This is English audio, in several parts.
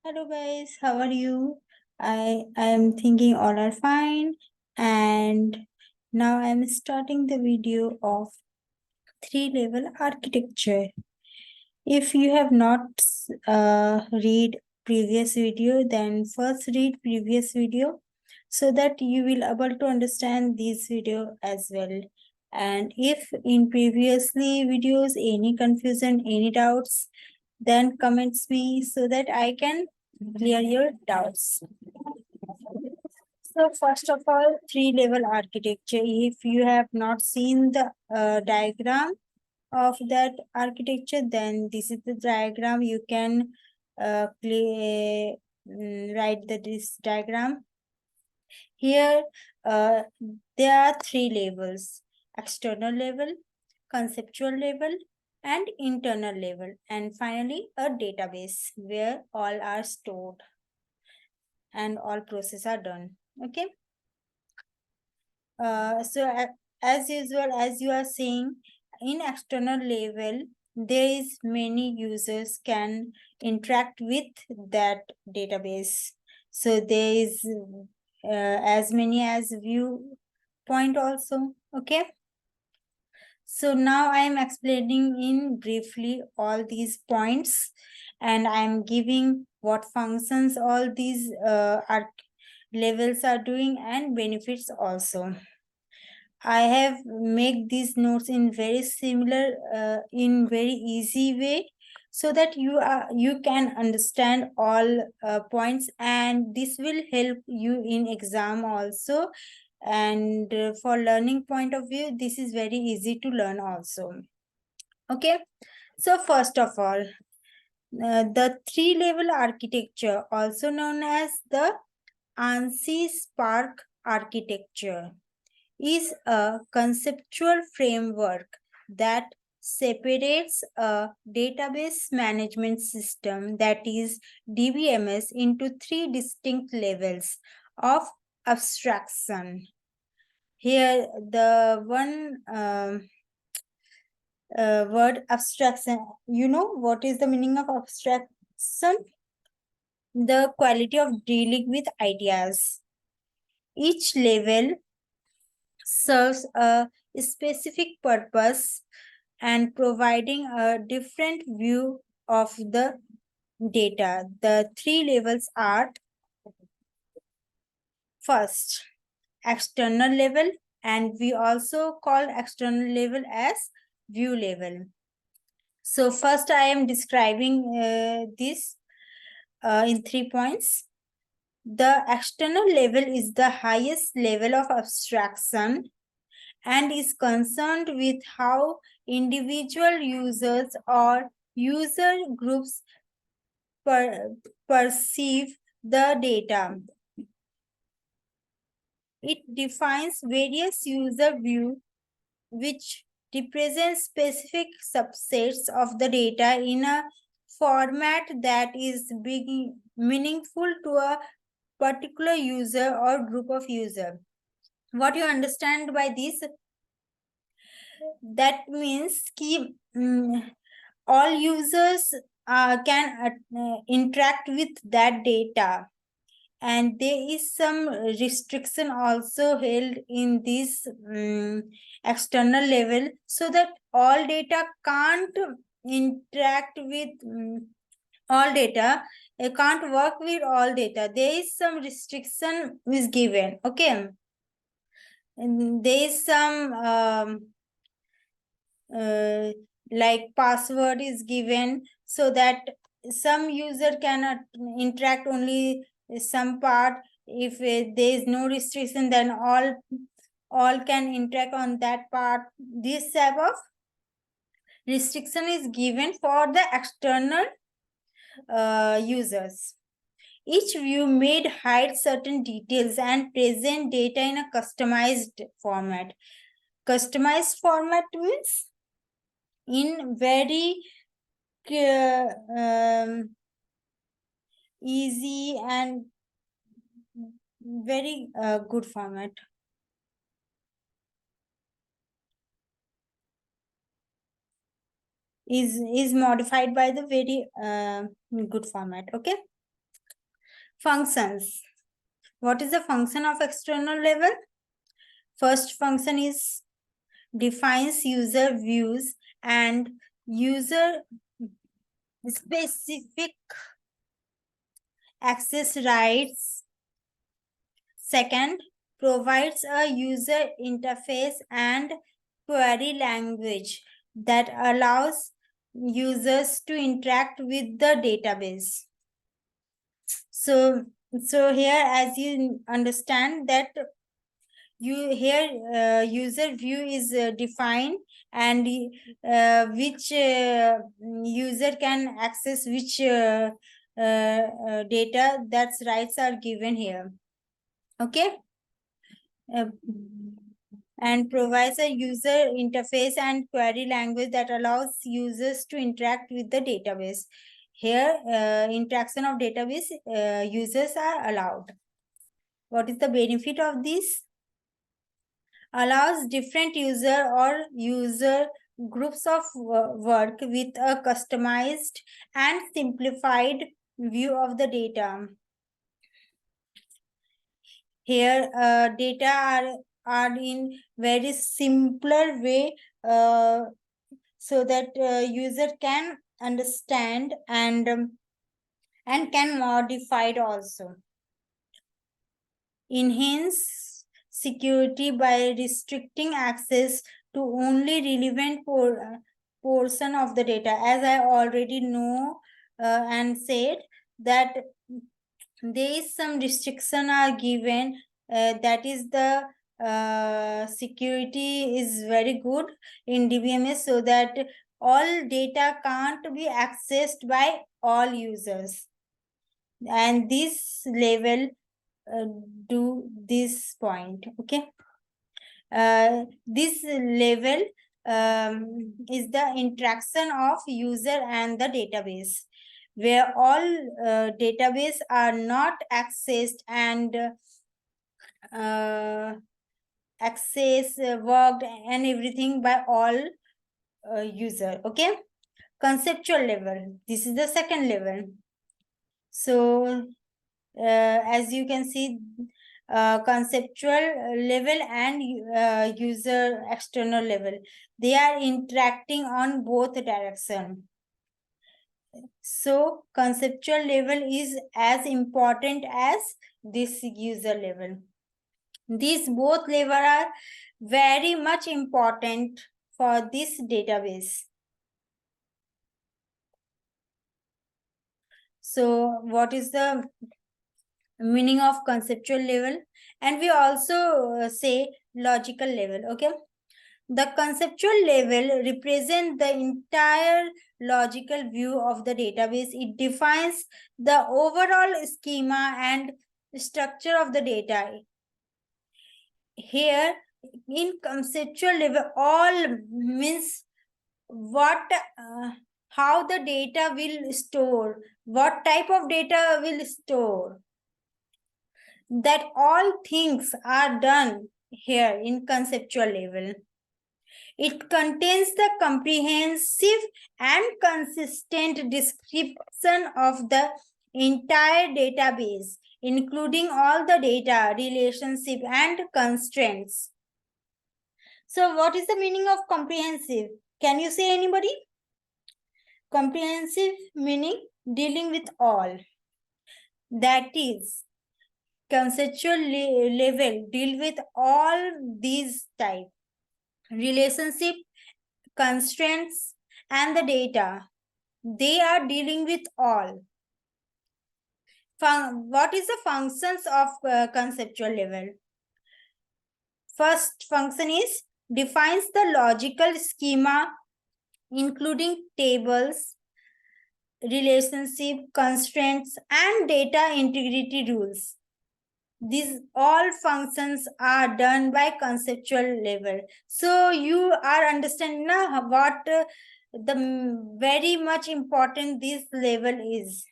Hello guys, how are you? I am thinking all are fine, and now I am starting the video of three-level architecture. If you have not read previous video, then first read previous video so that you will able to understand this video as well. And if in previously videos any confusion, any doubts, then comments me so that I can clear your doubts. So first of all, three-level architecture. If you have not seen the diagram of that architecture, then this is the diagram. You can write this diagram. Here, there are three levels: external level, conceptual level, and internal level, and finally a database where all are stored and all processes are done. Okay. As usual, as you are saying, in external level, there is many users can interact with that database. So there is as many as view point also. Okay. So now I am explaining in briefly all these points, and I am giving what functions all these levels are doing and benefits also. I have make these notes in very similar, in very easy way, so that you can understand all points, and this will help you in exam also. And for learning point of view, this is very easy to learn also. Okay, so first of all, the three-level architecture, also known as the ANSI Spark architecture, is a conceptual framework that separates a database management system, that is DBMS, into three distinct levels of abstraction. Here, the one word abstraction, you know what is the meaning of abstraction? The quality of dealing with ideas. Each level serves a specific purpose and providing a different view of the data. The three levels are: first, external level, and we also call external level as view level. So first I am describing this in 3 points. The external level is the highest level of abstraction and is concerned with how individual users or user groups perceive the data. It defines various user views which represent specific subsets of the data in a format that is meaningful to a particular user or group of users. What you understand by this? That means all users can interact with that data, and there is some restriction also held in this external level, so that all data can't interact with all data, can't work with all data. There is some restriction is given. Okay, and there is some like password is given, so that some user cannot interact only some part. If there is no restriction, then all can interact on that part. This type of restriction is given for the external users. Each view may hide certain details and present data in a customized format. Customized format means in very easy and very good format. Is modified by the very good format. Okay, Functions. What is the function of external level? First function is defines user views and user specific access rights. Second, provides a user interface and query language that allows users to interact with the database. So here, as you understand that user view is defined, and which user can access which data, that's rights are given here. Okay. And provides a user interface and query language that allows users to interact with the database. Here, interaction of database users are allowed. What is the benefit of this? Allows different user or user groups of work with a customized and simplified view of the data. Here, data are in very simpler way, so that user can understand and can modify it also. Enhance security by restricting access to only relevant portion of the data. As I already know and said that there is some restriction are given, that is the security is very good in DBMS, so that all data can't be accessed by all users, and this level do this point. Okay. This level is the interaction of user and the database, where all database are not accessed and worked and everything by all user. Okay. Conceptual level, this is the second level. So as you can see, conceptual level and user external level, they are interacting on both direction. So conceptual level is as important as this user level. These both level are very much important for this database. So what is the meaning of conceptual level? And we also say logical level. Okay. The conceptual level represents the entire logical view of the database. It defines the overall schema and structure of the data. Here, in conceptual level, all means what, how the data will store, what type of data will store. That all things are done here in conceptual level. It contains the comprehensive and consistent description of the entire database, including all the data, relationship, and constraints. So what is the meaning of comprehensive? Can you say, anybody? Comprehensive meaning dealing with all. That is, conceptual level deal with all these types. Relationship, constraints, and the data, they are dealing with all. What is the functions of conceptual level? First function is defines the logical schema, including tables, relationship, constraints, and data integrity rules. These all functions are done by conceptual level. So you are understanding now what the very much important this level is.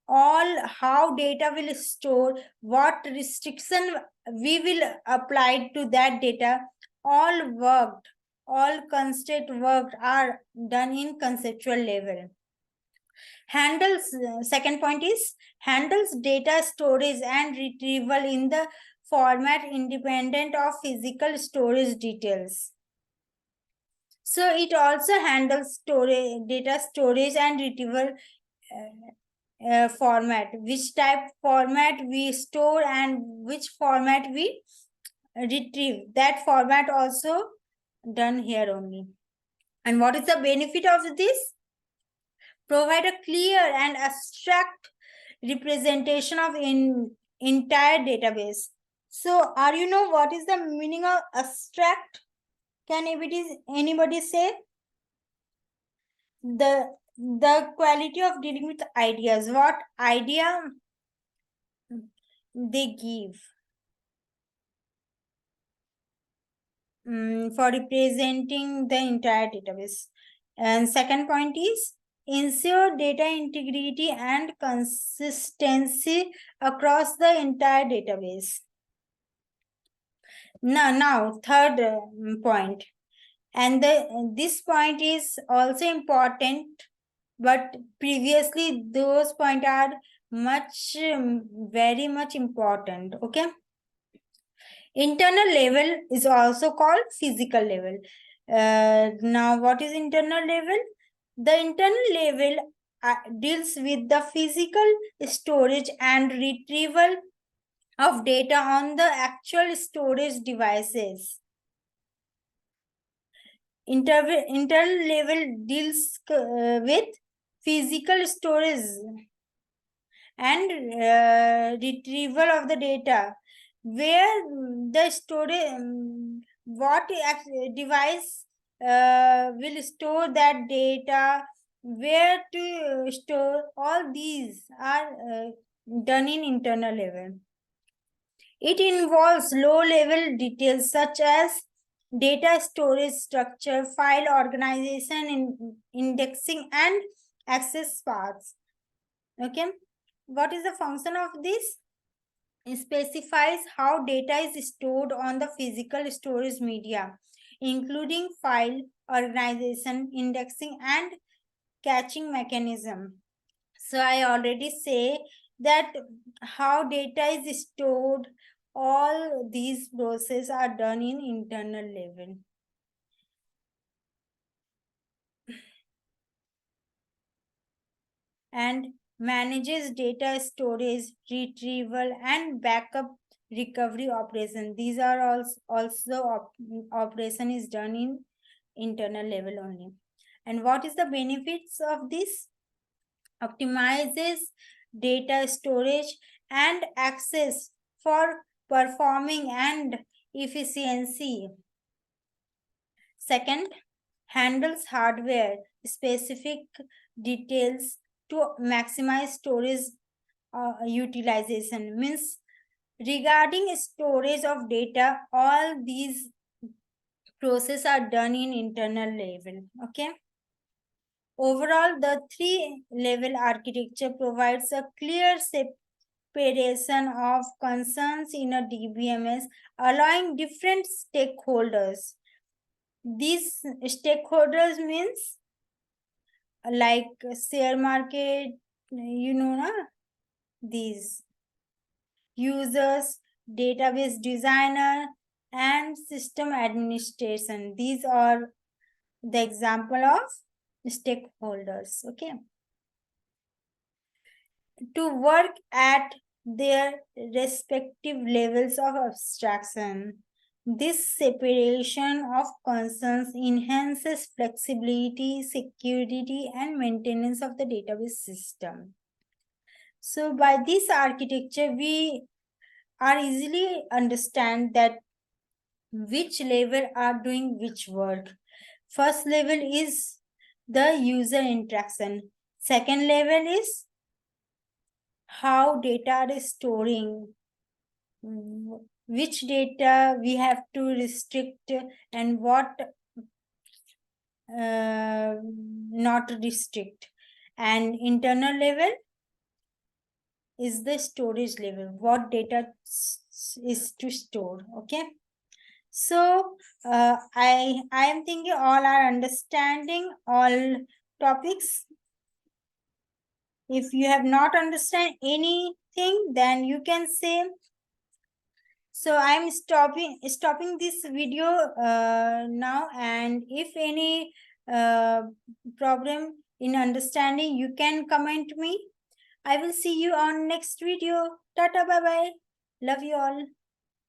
All how data will store, what restriction we will apply to that data, all worked, all constraint worked are done in conceptual level. Handles, second point is handles data storage and retrieval in the format independent of physical storage details. So it also handles storage, data storage and retrieval format, which type format we store and which format we retrieve. That format also done here only. And what is the benefit of this? Provide a clear and abstract representation of entire database. So, are you know what is the meaning of abstract? Can anybody say? The quality of dealing with ideas. What idea they give for representing the entire database. And second point is ensure data integrity and consistency across the entire database. Now third point, and this point is also important, but previously those points are much very much important. Okay, internal level is also called physical level. Now what is internal level? The internal level deals with the physical storage and retrieval of data on the actual storage devices. Internal level deals with physical storage and retrieval of the data, where the storage, what device will store that data, where to store, all these are done in internal level. It involves low-level details such as data storage structure, file organization, indexing, and access paths. Okay. What is the function of this? It specifies how data is stored on the physical storage media, including file organization, indexing, and caching mechanism. So I already say that how data is stored, all these processes are done in internal level. And manages data storage, retrieval, and backup recovery operation. These are also operation is done in internal level only. And what is the benefits of this? Optimizes data storage and access for performing and efficiency. Second, handles hardware specific details to maximize storage utilization. Means regarding storage of data, all these processes are done in internal level. Okay. Overall, the three-level architecture provides a clear separation of concerns in a DBMS, allowing different stakeholders. These stakeholders means like share market, na, these users, database designer, and system administration. These are the example of stakeholders. Okay, to work at their respective levels of abstraction. This separation of concerns enhances flexibility, security, and maintenance of the database system. So by this architecture, we are easily understand that which level are doing which work. First level is the user interaction. Second level is how data is storing, which data we have to restrict and what not restrict. And internal level is the storage level, what data is to store. Okay, so I am thinking all are understanding all topics. If you have not understand anything, then you can say. So I'm stopping this video now, and if any problem in understanding, you can comment me. I will see you on next video. Tata, bye bye. Love you all.